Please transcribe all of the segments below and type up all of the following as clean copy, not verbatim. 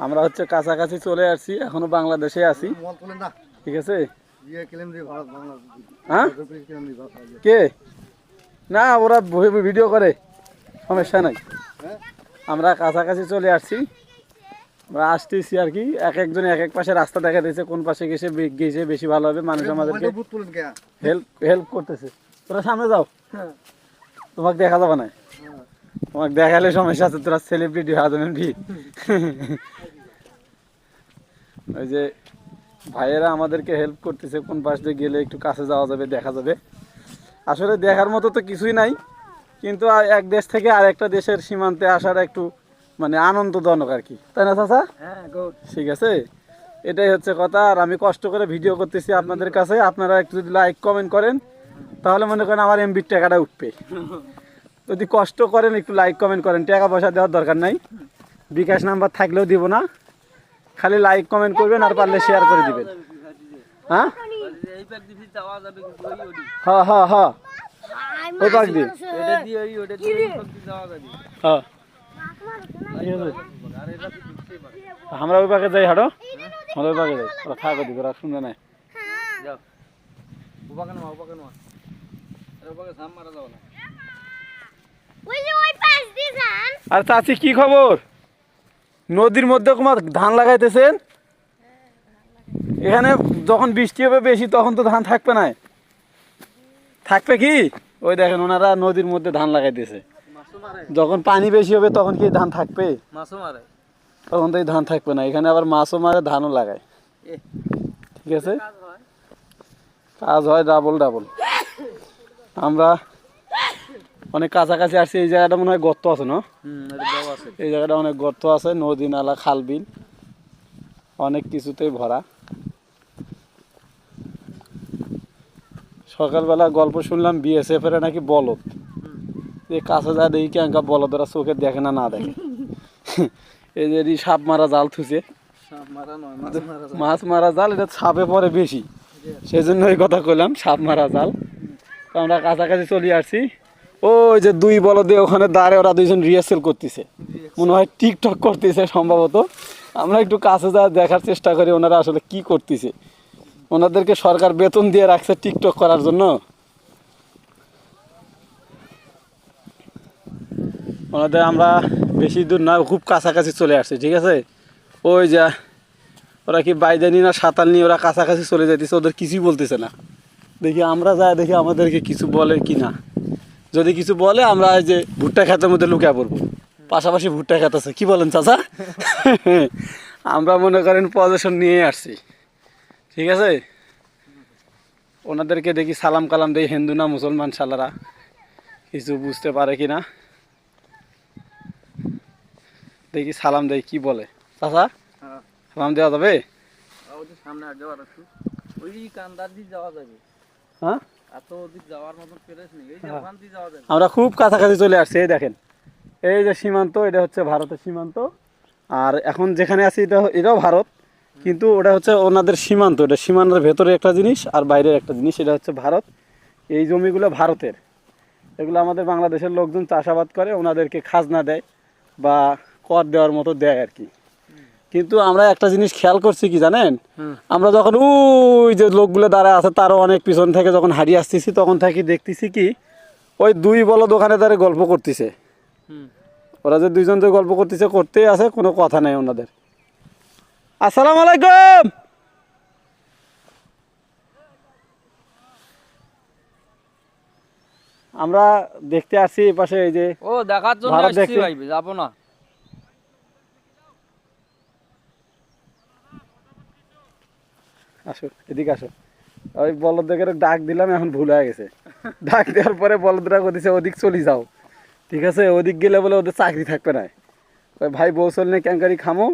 আমরা হচ্ছে কাছাকাছি চলে আসছি, এখনো বাংলাদেশে আছি, ঠিক আছে। হ্যাঁ কে না, ওরা ভিডিও করে, সমস্যা নাই। আমরা কাছাকাছি চলে আসছি, আমরা আসতেছি আর কি। এক একজন এক এক পাশে রাস্তা দেখা দিয়েছে, কোন পাশে গেছে বেশি ভালো হবে, মানুষ আমাদেরকে হেল্প করতেছে। তোরা সামনে যাও, তোমাকে দেখা যাবে না, তোমাকে দেখালে সমস্যা আছে, তোরা সেলিব্রিটি হাজবেন ভি। ওই যে ভাইয়েরা আমাদেরকে হেল্প করতেছে, কোন পাশ দিয়ে গেলে একটু কাছে যাওয়া যাবে, দেখা যাবে। আসলে দেখার মতো তো কিছুই নাই, কিন্তু এক দেশ থেকে আরেকটা দেশের সীমান্তে আসার একটু মানে আনন্দজনক আর কি, তাই না চাচা? ঠিক আছে, এটাই হচ্ছে কথা। আর আমি কষ্ট করে ভিডিও করতেছি আপনাদের কাছে, আপনারা একটু যদি লাইক কমেন্ট করেন তাহলে মনে করেন আমার এমবির টাকাটা উঠবে। যদি কষ্ট করেন, একটু লাইক কমেন্ট করেন, টাকা পয়সা দেওয়ার দরকার নাই, বিকাশ নাম্বার থাকলেও দিব না, খালি লাইক কমেন্ট করবেন আর পারলে শেয়ার করে দিবেন। হ্যাঁ হ্যাঁ হ্যাঁ হ্যাঁ, ওই পাক দিয়ে হ্যাঁ, আমরা ওই পাকে যাই, হাঁটো, আমরা ওই পাকে যাই, ওরা থাকবে দিবে, ওরা শুনবে না। আর চাচি কি খবর? নদীর মধ্যে তোমার ধান লাগাইতেছেন, এখানে যখন বৃষ্টি হবে বেশি তখন তো ধান থাকবে না, থাকবে কি? ওই দেখেন ওনারা নদীর মধ্যে ধান লাগাইতেছে, যখন পানি বেশি হবে তখন কি ধান থাকবে? তখন তো এই ধান থাকবে না। এখানে আবার মাছও মারে, ধানও লাগায়, ঠিক আছে, কাজ হয় ডাবল ডাবল। আমরা অনেক কাছাকাছি আসছি, এই জায়গাটা মনে হয় গর্ত আছে না? এই জায়গাটা অনেক গর্ত আছে, নদী নালা খাল বিল অনেক কিছুতেই ভরা। সকালবেলা গল্প শুনলাম বিএসএফ এর নাকি বলদ, এই কাছে যা দেখি কেঙ্কা বলদরা চোখে দেখে না, না দেখে। এই যে সাপ মারা জাল থুছে, মাছ মারা জাল, এটা সাপে পরে বেশি, সেই জন্য ওই কথা কইলাম, সাপ মারা জাল। তো আমরা কাছাকাছি চলে আসছি, ওই যে দুই বলদে ওখানে দাঁড়ে, ওরা দুইজন রিহার্সেল করতেছে, মনে হয় টিকটক করতেছে সম্ভবত। আমরা একটু কাছে যা দেখার চেষ্টা করি ওনারা আসলে কি করতেছে। ওনাদেরকে সরকার বেতন দিয়ে রাখছে টিকটক করার জন্য। ওনাদের আমরা বেশি দূর না, খুব কাছাকাছি চলে আসছি, ঠিক আছে। ওই যা ওরা কি বাইদানি না সাঁতার নিয়ে ওরা কাছাকাছি চলে যাইতেছে, ওদের কিছুই বলতেছে না। দেখি আমরা যাই, দেখি আমাদেরকে কিছু বলে কি না। যদি কিছু বলে আমরা এই যে ভুট্টা খেতের মধ্যে লুকিয়ে পড়বো, পাশাপাশি ভুট্টা খেত আছে, কি বলেন চাচা? আমরা মনে করেন পজিশন নিয়ে আসছি, ঠিক আছে। ওনাদেরকে দেখি সালাম কালাম দেই, হিন্দু না মুসলমান শালারা কিছু বুঝতে পারে কিনা, দেখি সালাম দেই কি বলে। চাচা সালাম দেওয়া যাবে? হ্যাঁ, আমরা খুব কাছাকাছি চলে আসছি। এই দেখেন, এই যে সীমান্ত, এটা হচ্ছে ভারতের সীমান্ত। আর এখন যেখানে আছি এটাও ভারত, কিন্তু ওটা হচ্ছে ওনাদের সীমান্ত, এটা সীমান্তের ভেতরে একটা জিনিস আর বাইরের একটা জিনিস, এটা হচ্ছে ভারত। এই জমিগুলো ভারতের, এগুলো আমাদের বাংলাদেশের লোকজন চাষাবাদ করে, ওনাদেরকে খাজনা দেয় বা কর দেওয়ার মতো দেয় আর কি। কিন্তু আমরা একটা জিনিস খেয়াল করছি কি জানেন, আমরা যখন ওই যে লোকগুলো দাঁড়ায় আছে তারও অনেক পিছন থেকে যখন হারিয়ে আসতেছি, তখন থেকে দেখতেছি কি ওই দুই বলদ ওখানে দাঁড়িয়ে গল্প করতেছে। ওরা যে দুইজন যে গল্প করতেছে, করতেই আছে, কোনো কথা নেই ওনাদের। আসসালামু আলাইকুম। আমরা দেখতে আসছি এই পাশে, এই যে ও দেখার জন্য আসছি ভাই, যাবো না। আসো এদিকে আসো। ওই বলদদের ডাক দিলাম, এখন ভুল হয়ে গেছে। ডাক দেওয়ার পরে বলদরা কইছে ওদিক চলে যাও, ঠিক আছে। ওদিক গেলে বলে ওদের চাকরি থাকবে না। ওই ভাই বউ চললে ক্যাঙ্কারি খামো,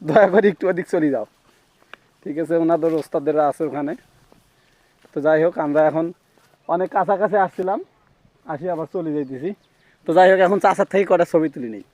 দয়া করে একটু ওদিক চলে যাও, ঠিক আছে। ওনাদের ওস্তাদেরা আছে ওখানে। তো যাই হোক, আমরা এখন অনেক কাছাকাছি আসছিলাম, আসি আবার চলে যাইতেছি। তো যাই হোক, এখন চাচার থেকে কটা ছবি তুলি নেই।